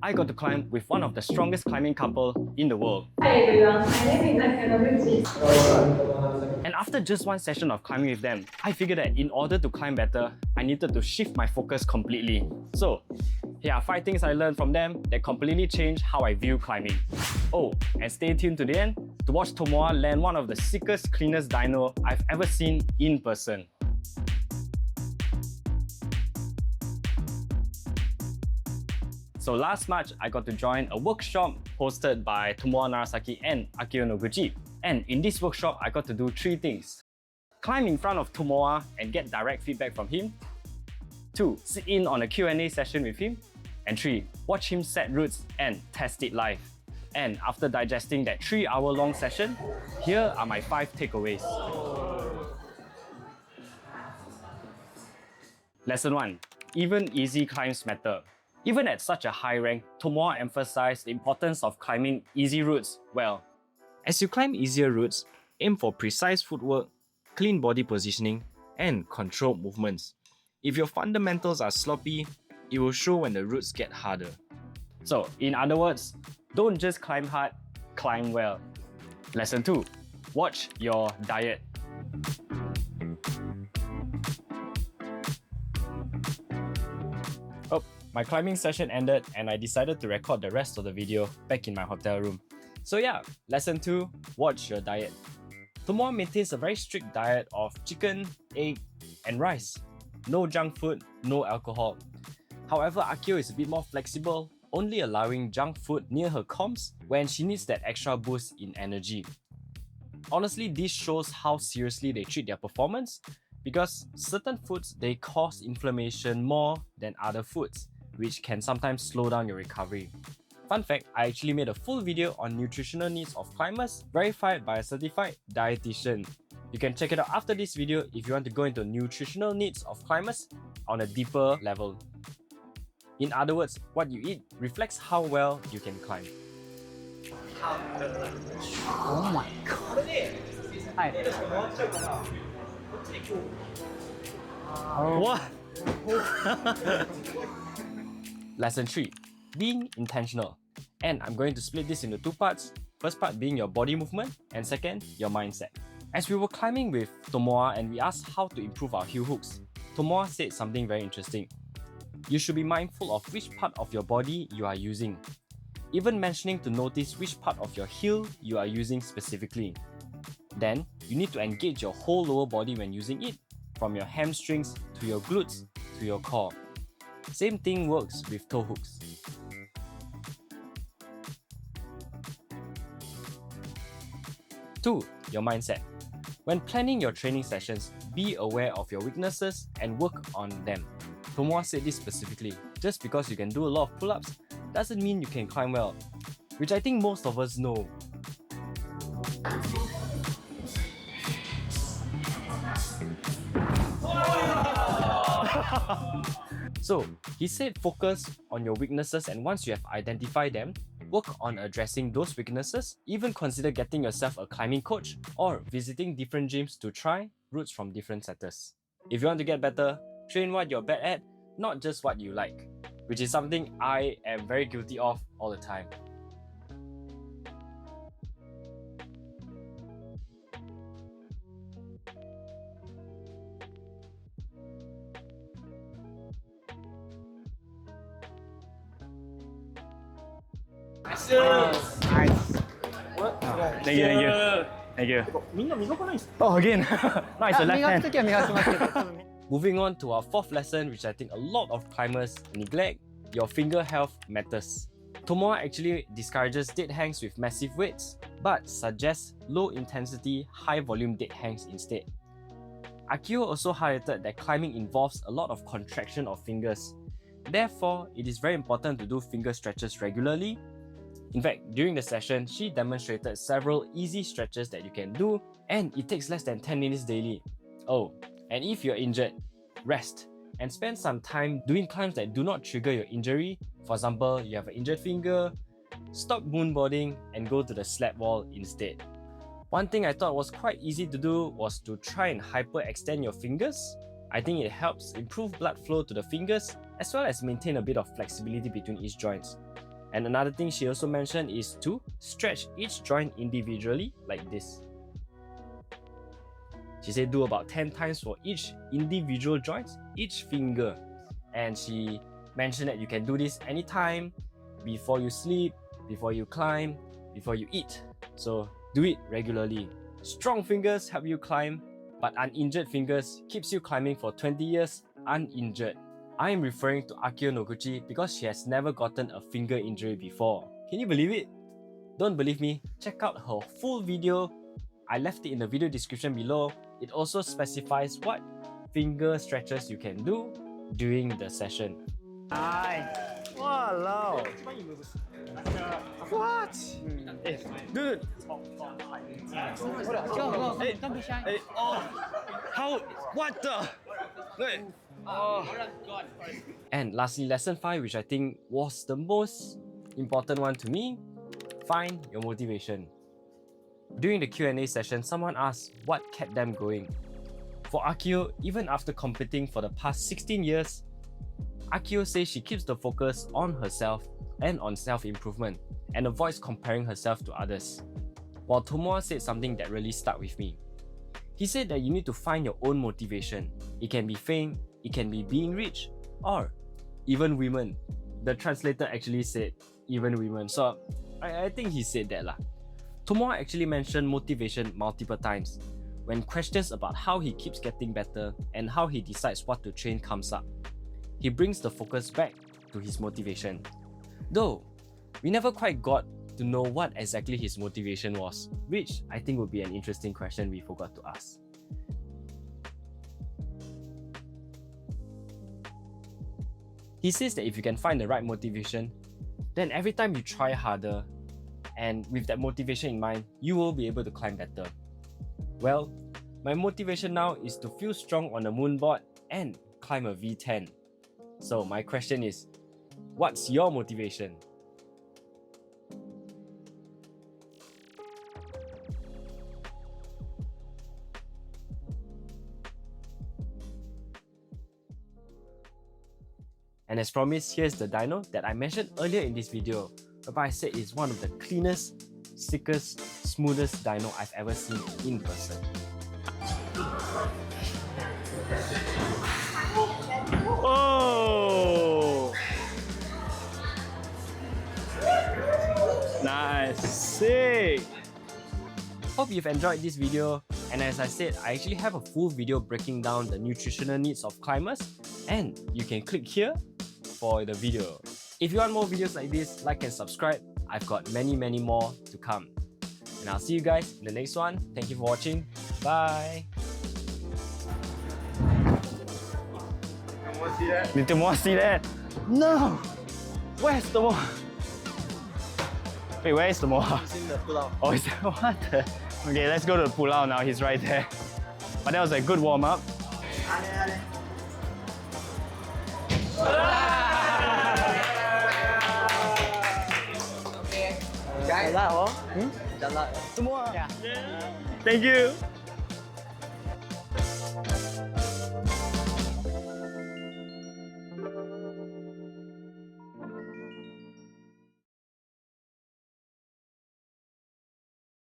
I got to climb with one of the strongest climbing couple in the world. Hi everyone, my name is Akiyo Noguchi. And after just one session of climbing with them, I figured that in order to climb better, I needed to shift my focus completely. So, here are 5 things I learned from them that completely changed how I view climbing. Oh, and stay tuned to the end to watch Tomoa land one of the sickest, cleanest dyno I've ever seen in person. So last March, I got to join a workshop hosted by Tomoa Narasaki and Akiyo Noguchi. And in this workshop, I got to do 3 things. Climb in front of Tomoa and get direct feedback from him. 2. Sit in on a Q&A session with him. And 3. Watch him set routes and test it live. And after digesting that 3-hour-long session, here are my 5 takeaways. Lesson 1. Even easy climbs matter. Even at such a high rank, Tomoa emphasized the importance of climbing easy routes well. As you climb easier routes, aim for precise footwork, clean body positioning, and controlled movements. If your fundamentals are sloppy, it will show when the routes get harder. So, in other words, don't just climb hard, climb well. Lesson 2. Watch your diet. Oh, my climbing session ended and I decided to record the rest of the video back in my hotel room. So yeah, lesson 2, watch your diet. Tomoa maintains a very strict diet of chicken, egg, and rice. No junk food, no alcohol. However, Akiyo is a bit more flexible, only allowing junk food near her comps when she needs that extra boost in energy. Honestly, this shows how seriously they treat their performance, because certain foods, they cause inflammation more than other foods, which can sometimes slow down your recovery. Fun fact, I actually made a full video on nutritional needs of climbers, verified by a certified dietitian. You can check it out after this video if you want to go into nutritional needs of climbers on a deeper level. In other words, what you eat reflects how well you can climb. Oh my god. What? Lesson 3. Being intentional. And I'm going to split this into 2 parts. First part being your body movement, and second, your mindset. As we were climbing with Tomoa and we asked how to improve our heel hooks, Tomoa said something very interesting. You should be mindful of which part of your body you are using. Even mentioning to notice which part of your heel you are using specifically. Then, you need to engage your whole lower body when using it, from your hamstrings to your glutes to your core. Same thing works with toe hooks. Two, your mindset. When planning your training sessions, be aware of your weaknesses and work on them. Tomoa said this specifically. Just because you can do a lot of pull-ups doesn't mean you can climb well, which I think most of us know. So, he said focus on your weaknesses, and once you have identified them, work on addressing those weaknesses. Even consider getting yourself a climbing coach or visiting different gyms to try routes from different setters. If you want to get better, train what you're bad at, not just what you like, which is something I am very guilty of all the time. Nice. Thank you. Thank you. Oh, again. Nice, the left hand. 磨くときは磨きますけど、多分 Moving on to our 4th lesson, which I think a lot of climbers neglect, your finger health matters. Tomoa actually discourages dead hangs with massive weights, but suggests low intensity, high volume dead hangs instead. Akiyo also highlighted that climbing involves a lot of contraction of fingers. Therefore, it is very important to do finger stretches regularly. In fact, during the session, she demonstrated several easy stretches that you can do, and it takes less than 10 minutes daily. Oh, and if you're injured, rest and spend some time doing climbs that do not trigger your injury. For example, you have an injured finger, stop moonboarding and go to the slab wall instead. One thing I thought was quite easy to do was to try and hyperextend your fingers. I think it helps improve blood flow to the fingers as well as maintain a bit of flexibility between each joints. And another thing she also mentioned is to stretch each joint individually like this. She said do about 10 times for each individual joints, each finger. And she mentioned that you can do this anytime, before you sleep, before you climb, before you eat. So do it regularly. Strong fingers help you climb, but uninjured fingers keeps you climbing for 20 years uninjured. I am referring to Akiyo Noguchi because she has never gotten a finger injury before. Can you believe it? Don't believe me? Check out her full video. I left it in the video description below. It also specifies what finger stretches you can do during the session. Walao. What? Dude. Don't be shy. How? What the? Wait. Oh. And lastly, lesson 5, which I think was the most important one to me, find your motivation. During the Q&A session, someone asked what kept them going. For Akiyo, even after competing for the past 16 years, Akiyo says she keeps the focus on herself and on self-improvement and avoids comparing herself to others. While Tomoa said something that really stuck with me. He said that you need to find your own motivation. It can be fame, it can be being rich, or even women. The translator actually said even women, so I think he said that lah. Tomoa actually mentioned motivation multiple times when questions about how he keeps getting better and how he decides what to train comes up. He brings the focus back to his motivation. Though, we never quite got to know what exactly his motivation was, which I think would be an interesting question we forgot to ask. He says that if you can find the right motivation, then every time you try harder, and with that motivation in mind, you will be able to climb better. Well, my motivation now is to feel strong on a moonboard and climb a V10. So my question is, what's your motivation? And as promised, here's the dyno that I mentioned earlier in this video, whereby I said it's one of the cleanest, sickest, smoothest dyno I've ever seen in person. Oh! Nice, sick! Hope you've enjoyed this video, and as I said, I actually have a full video breaking down the nutritional needs of climbers, and you can click here for the video. If you want more videos like this, like and subscribe. I've got many more to come. And I'll see you guys in the next one. Thank you for watching. Bye! Did Tomoa see that? No! Where's Tomoa? Wait, where is Tomoa? He's in the pull-out. Oh, is that what the? Okay, let's go to the pull-out now. He's right there. But that was a good warm-up. Jalan oh. Semua. Thank you.